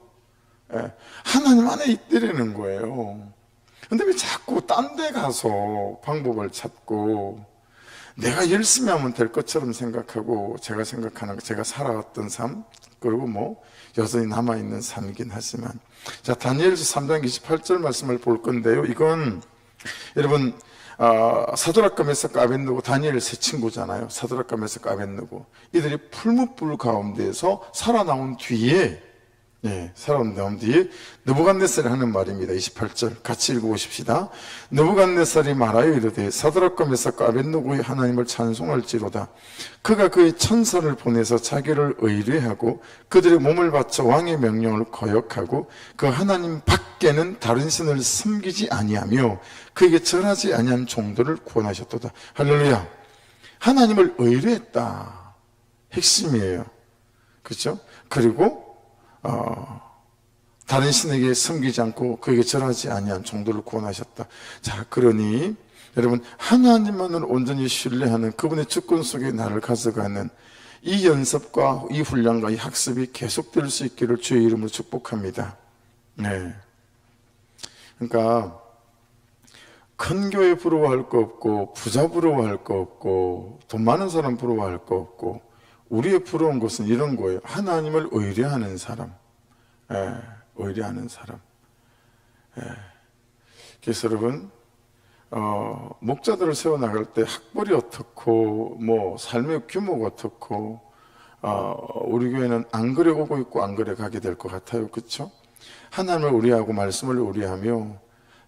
하나님 안에 있더라는 거예요. 근데 왜 자꾸 딴 데 가서 방법을 찾고 내가 열심히 하면 될 것처럼 생각하고, 제가 생각하는, 제가 살아왔던 삶, 그리고 뭐 여전히 남아있는 삶이긴 하지만. 자, 다니엘서 3장 28절 말씀을 볼 건데요. 이건 여러분, 사드락과 메삭과 아벳느고, 다니엘 세 친구잖아요. 사드락과 메삭과 아벳느고, 이들이 풀무불 가운데서 살아나온 뒤에, 살아나온 뒤에 느부갓네살이 하는 말입니다. 28절 같이 읽어보십시다. 느부갓네살이 말하여 이르되 사드락과 메삭과 아벳느고의 하나님을 찬송할지로다. 그가 그의 천사를 보내서 자기를 의뢰하고 그들의 몸을 바쳐 왕의 명령을 거역하고 그 하나님 밖에는 다른 신을 섬기지 아니하며 그에게 절하지 아니한 종들을 구원하셨도다. 할렐루야. 하나님을 의뢰했다. 핵심이에요. 그렇죠? 그리고 다른 신에게 섬기지 않고 그에게 절하지 아니한 종들을 구원하셨다. 자, 그러니 여러분, 하나님만을 온전히 신뢰하는 그분의 주권 속에 나를 가져가는 이 연습과 이 훈련과 이 학습이 계속될 수 있기를 주의 이름으로 축복합니다. 그러니까 큰 교회 부러워할 거 없고, 부자 부러워할 거 없고, 돈 많은 사람 부러워할 거 없고, 우리의 부러운 것은 이런 거예요. 하나님을 의뢰하는 사람. 의뢰하는 사람. 그래서 여러분, 목자들을 세워나갈 때 학벌이 어떻고, 뭐 삶의 규모가 어떻고, 우리 교회는 안 그래 오고 있고 안 그래 가게 될 것 같아요. 그렇죠? 하나님을 의뢰하고 말씀을 의뢰하며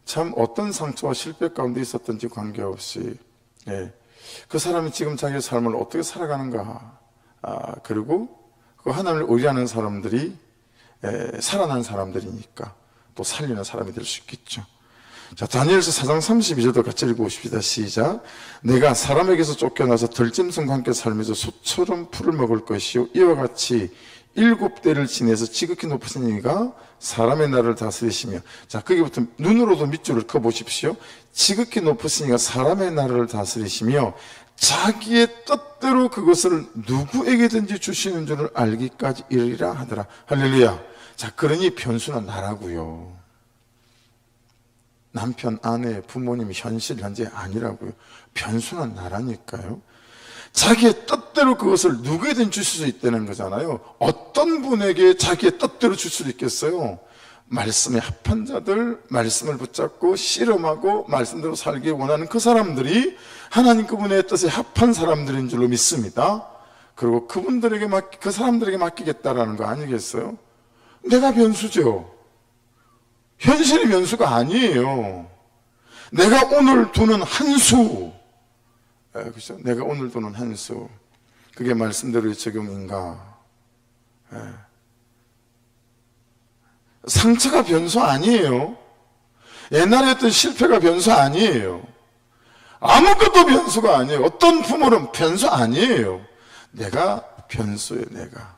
참 어떤 상처와 실패 가운데 있었든지 관계없이 그 사람이 지금 자기의 삶을 어떻게 살아가는가, 그리고 그 하나님을 의지하는 사람들이 살아난 사람들이니까 또 살리는 사람이 될 수 있겠죠. 자, 다니엘서 4장 32절도 같이 읽어보십시다. 시작. 내가 사람에게서 쫓겨나서 들짐승과 함께 살면서 소처럼 풀을 먹을 것이요 이와 같이 7대를 지내서 지극히 높으신 이가 사람의 나라를 다스리시며, 자, 거기부터 눈으로도 밑줄을 그어보십시오. 지극히 높으신 이가 사람의 나라를 다스리시며 자기의 뜻대로 그것을 누구에게든지 주시는 줄을 알기까지 이르리라 하더라. 할렐루야. 자, 그러니 변수는 나라고요. 남편, 아내, 부모님, 현실, 현재 아니라고요. 변수는 나라니까요. 자기의 뜻대로 그것을 누구에든 주실 수 있다는 거잖아요. 어떤 분에게 자기의 뜻대로 줄 수 있겠어요? 말씀에 합한 자들, 말씀을 붙잡고 씨름하고 말씀대로 살기 원하는 그 사람들이 하나님 그분의 뜻에 합한 사람들인 줄로 믿습니다. 그리고 그분들에게 그 사람들에게 맡기겠다라는 거 아니겠어요? 내가 변수죠. 현실이 변수가 아니에요. 내가 오늘 두는 한 수, 그렇죠? 내가 오늘 두는 한 수, 그게 말씀대로의 적용인가? 상처가 변수 아니에요. 옛날에 했던 실패가 변수 아니에요. 아무것도 변수가 아니에요. 어떤 부모는 변수 아니에요. 내가 변수예요. 내가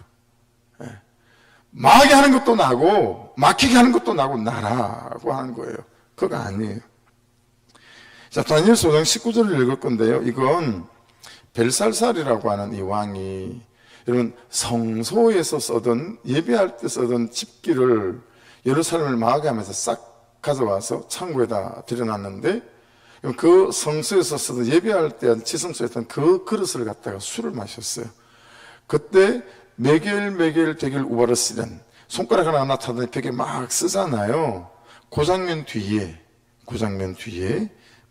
망하게 하는 것도 나고 막히게 하는 것도 나고 나라고 하는 거예요. 그거 아니에요. 자, 다니엘서 5장 19절을 읽을 건데요. 이건 벨살살이라고 하는 이 왕이, 여러분, 성소에서 쓰던, 예배할 때 쓰던 집기를 예루살렘을 망하게 하면서 싹 가져와서 창고에다 들여놨는데, 그 성소에서 쓰던, 예배할 때 지성소에 있던 그 그릇을 갖다가 술을 마셨어요. 그때 메겔 데겔 우바르시란, 손가락 하나 나타나더니 벽에 막 쓰잖아요. 그 장면 뒤에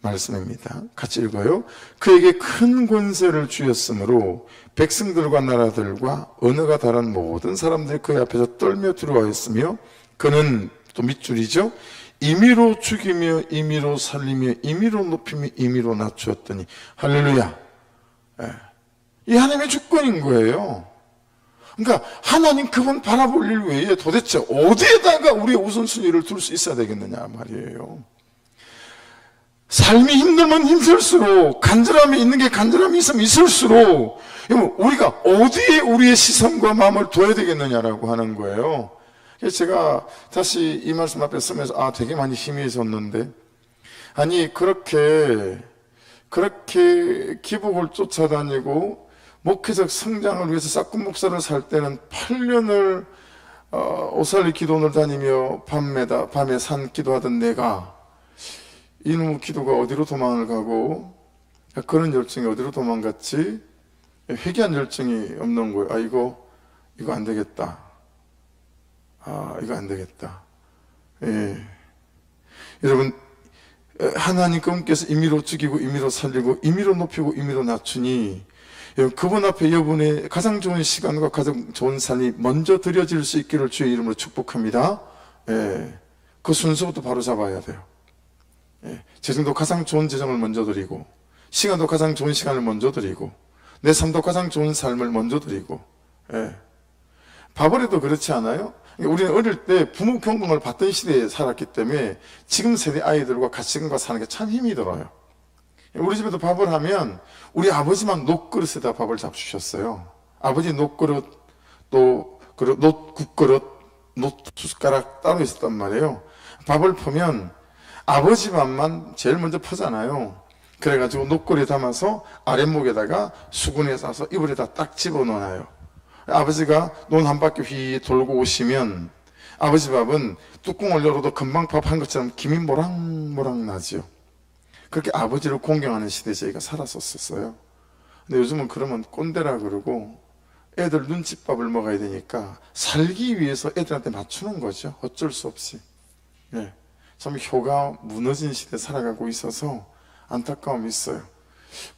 말씀입니다. 같이 읽어요. 그에게 큰 권세를 주었으므로 백성들과 나라들과 언어가 다른 모든 사람들이 그의 앞에서 떨며 들어와 있으며, 그는 또 밑줄이죠. 임의로 죽이며 임의로 살리며 임의로 높이며 임의로 낮추었더니, 할렐루야. 이 하나님의 주권인 거예요. 그러니까 하나님 그분 바라볼 일 외에 도대체 어디에다가 우리의 우선순위를 둘 수 있어야 되겠느냐 말이에요. 삶이 힘들면 힘들수록, 간절함이 있는 게 간절함이 있으면 있을수록 우리가 어디에 우리의 시선과 마음을 둬야 되겠느냐라고 하는 거예요. 그래서 제가 다시 이 말씀 앞에 쓰면서 되게 많이 희미해졌는데, 아니 그렇게 기복을 쫓아다니고 목회적 성장을 위해서 싹군 목사를 살 때는 8년을 오살리 기도원을 다니며 밤에 산 기도하던 내가, 이놈의 기도가 어디로 도망을 가고 그런 열정이 어디로 도망갔지? 회개한 열정이 없는 거예요. 이거 안 되겠다. 이거 안 되겠다. 예. 여러분, 하나님 그분께서 임의로 죽이고 임의로 살리고 임의로 높이고 임의로 낮추니, 그분 앞에 여러분의 가장 좋은 시간과 가장 좋은 삶이 먼저 드려질 수 있기를 주의 이름으로 축복합니다. 예. 그 순서부터 바로 잡아야 돼요. 재정도 가장 좋은 재정을 먼저 드리고, 시간도 가장 좋은 시간을 먼저 드리고, 내 삶도 가장 좋은 삶을 먼저 드리고. 바벨에도 그렇지 않아요? 우리는 어릴 때 부모 경공을 받던 시대에 살았기 때문에 지금 세대 아이들과 가치관과 사는 게 참 힘이 들어요. 우리 집에도 밥을 하면 우리 아버지만 녹그릇에다 밥을 잡수셨어요. 아버지 녹그릇, 또 국그릇, 숟가락 따로 있었단 말이에요. 밥을 퍼면 아버지 밥만 제일 먼저 퍼잖아요. 그래가지고 녹걸이에 담아서 아랫목에다가 수건에 싸서 이불에다 딱 집어넣어놔요. 아버지가 논 한 바퀴 휘 돌고 오시면 아버지 밥은 뚜껑을 열어도 금방 밥 한 것처럼 김이 모락모락 나지요. 그렇게 아버지를 공경하는 시대에 저희가 살았었어요. 근데 요즘은 그러면 꼰대라 그러고 애들 눈칫밥을 먹어야 되니까 살기 위해서 애들한테 맞추는 거죠. 어쩔 수 없이. 참 효가 무너진 시대에 살아가고 있어서 안타까움이 있어요.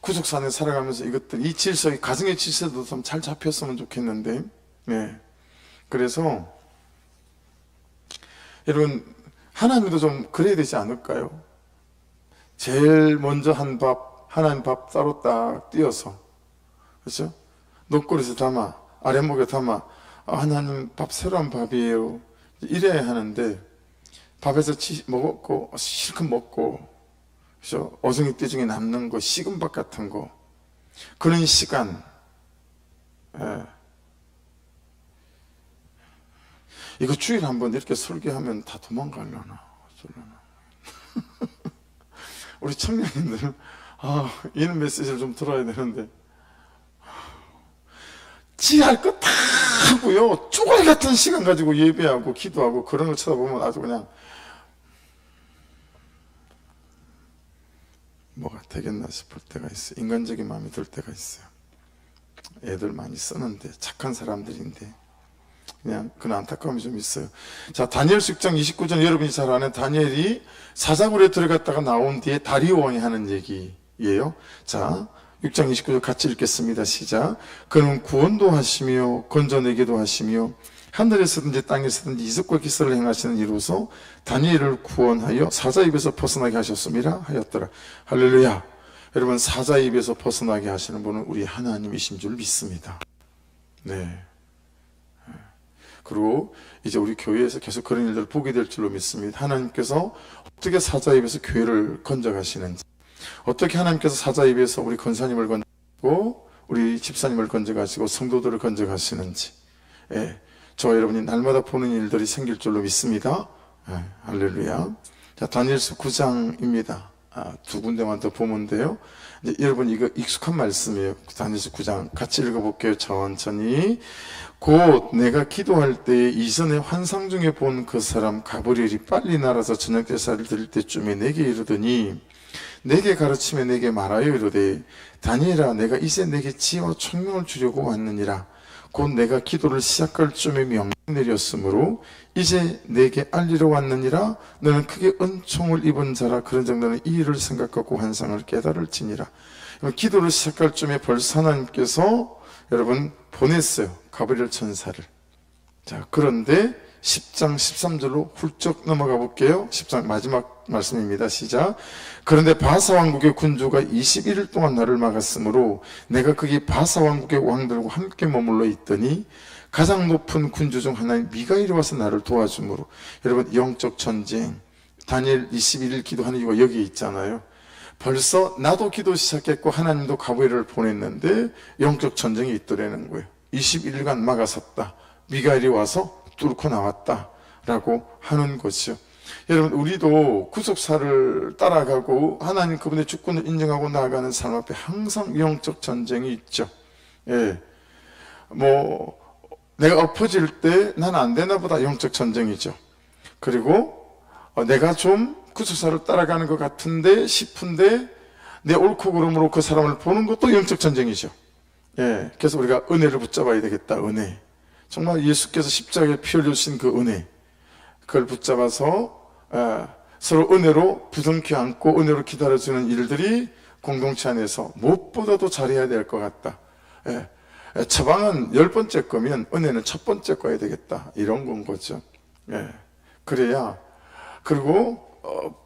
구속산에 살아가면서 이 질서, 이 가정의 질서도 좀 잘 잡혔으면 좋겠는데, 그래서 여러분, 하나님도 좀 그래야 되지 않을까요? 제일 먼저 한 밥, 하나님 밥 따로 딱 띄어서, 그렇죠? 녹그릇에 담아, 아랫목에 담아, 하나님 밥 새로운 밥이에요. 이래야 하는데, 밥에서 먹었고, 실컷 먹고, 그렇죠? 어중이 떼중에 남는 거, 식은 밥 같은 거, 그런 시간, 예. 이거 주일 한번 이렇게 설교하면 다 도망가려나? 우리 청년님들, 이런 메시지를 좀 들어야 되는데, 지 할 거 다 하고요, 쪼가리 같은 시간 가지고 예배하고 기도하고 그런 거 쳐다보면 아주 그냥 뭐가 되겠나 싶을 때가 있어요. 인간적인 마음이 들 때가 있어요. 애들 많이 쓰는데, 착한 사람들인데 그냥 그런 안타까움이 좀 있어요. 자, 다니엘 6장 29절, 여러분이 잘 아는 다니엘이 사자굴에 들어갔다가 나온 뒤에 다리오 왕이 하는 얘기예요. 자, 6장 29절 같이 읽겠습니다. 시작. 그는 구원도 하시며 건져내기도 하시며 하늘에서든지 땅에서든지 이적과 기사를 행하시는 이로서 다니엘을 구원하여 사자 입에서 벗어나게 하셨음이라 하였더라. 할렐루야. 여러분, 사자 입에서 벗어나게 하시는 분은 우리 하나님이신 줄 믿습니다. 네. 그리고 이제 우리 교회에서 계속 그런 일들을 보게 될 줄로 믿습니다. 하나님께서 어떻게 사자 입에서 교회를 건져가시는지, 어떻게 하나님께서 사자 입에서 우리 권사님을 건져가시고 우리 집사님을 건져가시고 성도들을 건져가시는지, 예, 저와 여러분이 날마다 보는 일들이 생길 줄로 믿습니다. 예, 할렐루야. 자, 다니엘서 9장입니다. 두 군데만 더 보면 돼요. 이제 여러분, 이거 익숙한 말씀이에요. 다니엘서 9장 같이 읽어볼게요. 천천히. 곧 내가 기도할 때에 이전에 환상 중에 본 그 사람 가브리엘이 빨리 날아서 저녁 제사를 드릴 때쯤에 내게 이르더니, 내게 가르치며 내게 말하여 이르되, 다니엘아, 내가 이제 내게 지혜와 총명을 주려고 왔느니라. 곧 내가 기도를 시작할 쯤에 명령 내렸으므로 이제 내게 알리러 왔느니라. 너는 크게 은총을 입은 자라. 그런 정도는 이 일을 생각하고 환상을 깨달을지니라. 기도를 시작할 쯤에 벌써 하나님께서 여러분 보냈어요. 가브리엘 천사를. 자, 그런데 10장 13절로 훌쩍 넘어가 볼게요. 10장 마지막 말씀입니다. 시작. 그런데 바사 왕국의 군주가 21일 동안 나를 막았으므로 내가 거기 바사 왕국의 왕들과 함께 머물러 있더니 가장 높은 군주 중 하나인 미가엘이 와서 나를 도와주므로, 여러분, 영적 전쟁, 다니엘 21일 기도하는 이유가 여기 있잖아요. 벌써 나도 기도 시작했고 하나님도 가브리엘을 보냈는데 영적 전쟁이 있더라는 거예요. 21일간 막아섰다. 미가엘이 와서 뚫고 나왔다 라고 하는 거죠. 여러분, 우리도 구속사를 따라가고 하나님 그분의 주권을 인정하고 나아가는 삶 앞에 항상 영적 전쟁이 있죠. 예, 뭐 내가 엎어질 때 난 안 되나 보다, 영적 전쟁이죠. 그리고 내가 좀 구속사를 따라가는 것 같은데 싶은데 내 옳고 그름으로 그 사람을 보는 것도 영적 전쟁이죠. 예, 그래서 우리가 은혜를 붙잡아야 되겠다. 은혜, 정말 예수께서 십자가에 피 흘려주신 그 은혜, 그걸 붙잡아서 서로 은혜로 부둥켜 안고 은혜로 기다려주는 일들이 공동체 안에서 무엇보다도 잘해야 될 것 같다. 예, 처방은 10번째 거면 은혜는 첫 번째 거야 되겠다, 이런 건 거죠. 예, 그래야. 그리고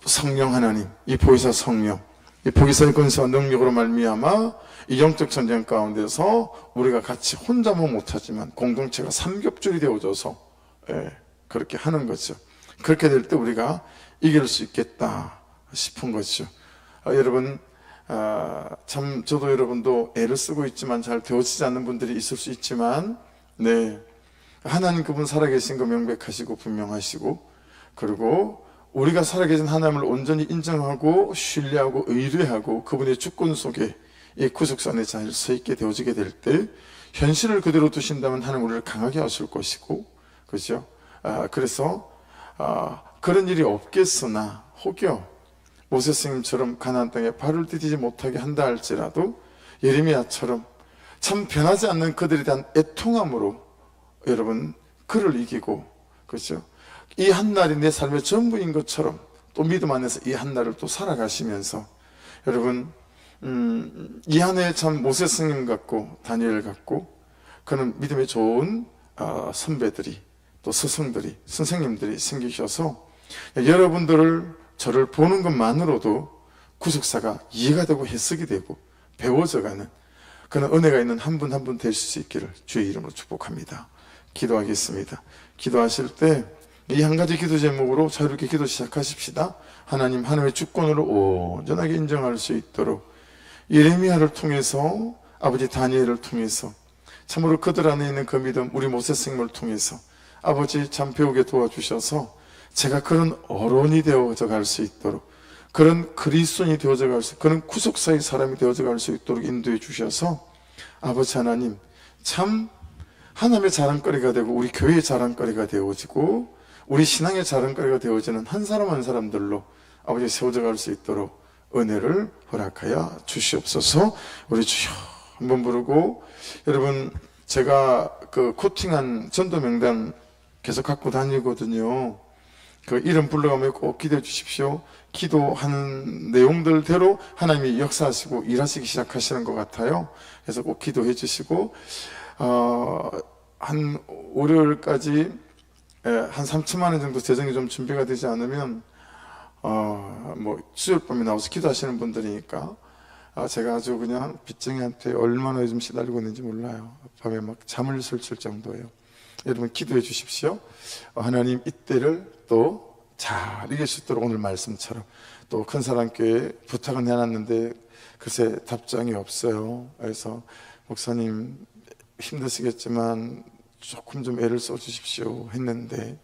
성령 하나님, 이 보혜사 성령, 이 보혜사의 권세와 능력으로 말미암아 이 영적 전쟁 가운데서 우리가 같이 혼자만 못하지만 공동체가 삼겹줄이 되어져서, 예, 그렇게 하는 거죠. 그렇게 될 때 우리가 이길 수 있겠다 싶은 거죠. 여러분, 참 저도 여러분도 애를 쓰고 있지만 잘 되어지지 않는 분들이 있을 수 있지만, 네, 하나님 그분 살아계신 거 명백하시고 분명하시고, 그리고 우리가 살아계신 하나님을 온전히 인정하고 신뢰하고 의뢰하고 그분의 주권 속에 이 구속선에 잘 서 있게 되어지게 될 때 현실을 그대로 두신다면 하나님 우리를 강하게 하실 것이고, 그렇죠? 그래서 그런 일이 없겠으나 혹여 모세 스님처럼 가나안 땅에 발을 디디지 못하게 한다 할지라도 예레미야처럼 참 변하지 않는 그들에 대한 애통함으로 여러분 그를 이기고, 그렇죠? 이 한날이 내 삶의 전부인 것처럼 또 믿음 안에서 이 한날을 또 살아가시면서, 여러분, 이 한 해 참 모세 스님 같고 다니엘 같고 그는 믿음의 좋은 선배들이, 또 스승들이, 선생님들이 생기셔서 여러분들을, 저를 보는 것만으로도 구속사가 이해가 되고 해석이 되고 배워져가는 그런 은혜가 있는 한 분 한 분 되실 수 있기를 주의 이름으로 축복합니다. 기도하겠습니다. 기도하실 때 이 한 가지 기도 제목으로 자유롭게 기도 시작하십시다. 하나님의 주권으로 온전하게 인정할 수 있도록 예레미야를 통해서, 아버지 다니엘을 통해서, 참으로 그들 안에 있는 그 믿음, 우리 모세생명을 통해서 아버지 참 배우게 도와주셔서 제가 그런 어른이 되어져 갈 수 있도록, 그런 그리스도인이 되어져 갈 수, 그런 구속사의 사람이 되어져 갈 수 있도록 인도해 주셔서 아버지 하나님, 참 하나님의 자랑거리가 되고 우리 교회의 자랑거리가 되어지고 우리 신앙의 자랑거리가 되어지는 한 사람 한 사람들로 아버지 세워져 갈 수 있도록 은혜를 허락하여 주시옵소서. 우리 주여 한번 부르고, 여러분 제가 그 코팅한 전도 명단 계속 갖고 다니거든요. 그 이름 불러가면 꼭 기도해 주십시오. 기도하는 내용들대로 하나님이 역사하시고 일하시기 시작하시는 것 같아요. 그래서 꼭 기도해 주시고, 한 월요일까지 한 3천만 원 정도 재정이 좀 준비가 되지 않으면 뭐 수요일밤에 나와서 기도하시는 분들이니까 제가 아주 그냥 빚쟁이한테 얼마나 요즘 시달리고 있는지 몰라요. 밤에 막 잠을 설칠 정도예요. 여러분 기도해 주십시오. 하나님 이때를 또 잘 이길 수 있도록 오늘 말씀처럼, 또 큰사랑교회 부탁은 해놨는데 글쎄 답장이 없어요. 그래서 목사님 힘드시겠지만 조금 좀 애를 써주십시오 했는데,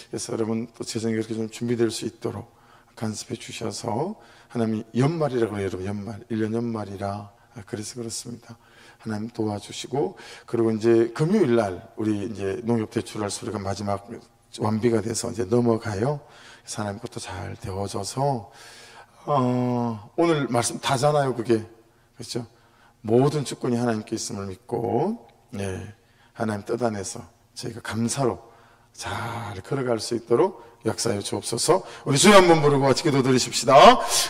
그래서 여러분 또 재정이 그렇게 좀 준비될 수 있도록 간섭해 주셔서, 하나님이 연말이라고 해요. 여러분 연말, 1년 연말이라 그래서 그렇습니다. 하나님 도와주시고, 그리고 이제 금요일 날 우리 이제 농협 대출할 소리가 마지막 완비가 돼서 이제 넘어가요. 그래서 하나님 것도 잘 되어져서 오늘 말씀 다잖아요. 그게 그렇죠. 모든 주권이 하나님께 있음을 믿고, 하나님 뜻 안에서 저희가 감사로 잘 걸어갈 수 있도록 역사해 주옵소서. 우리 주여 한번 부르고 같이 기도 드리십시다.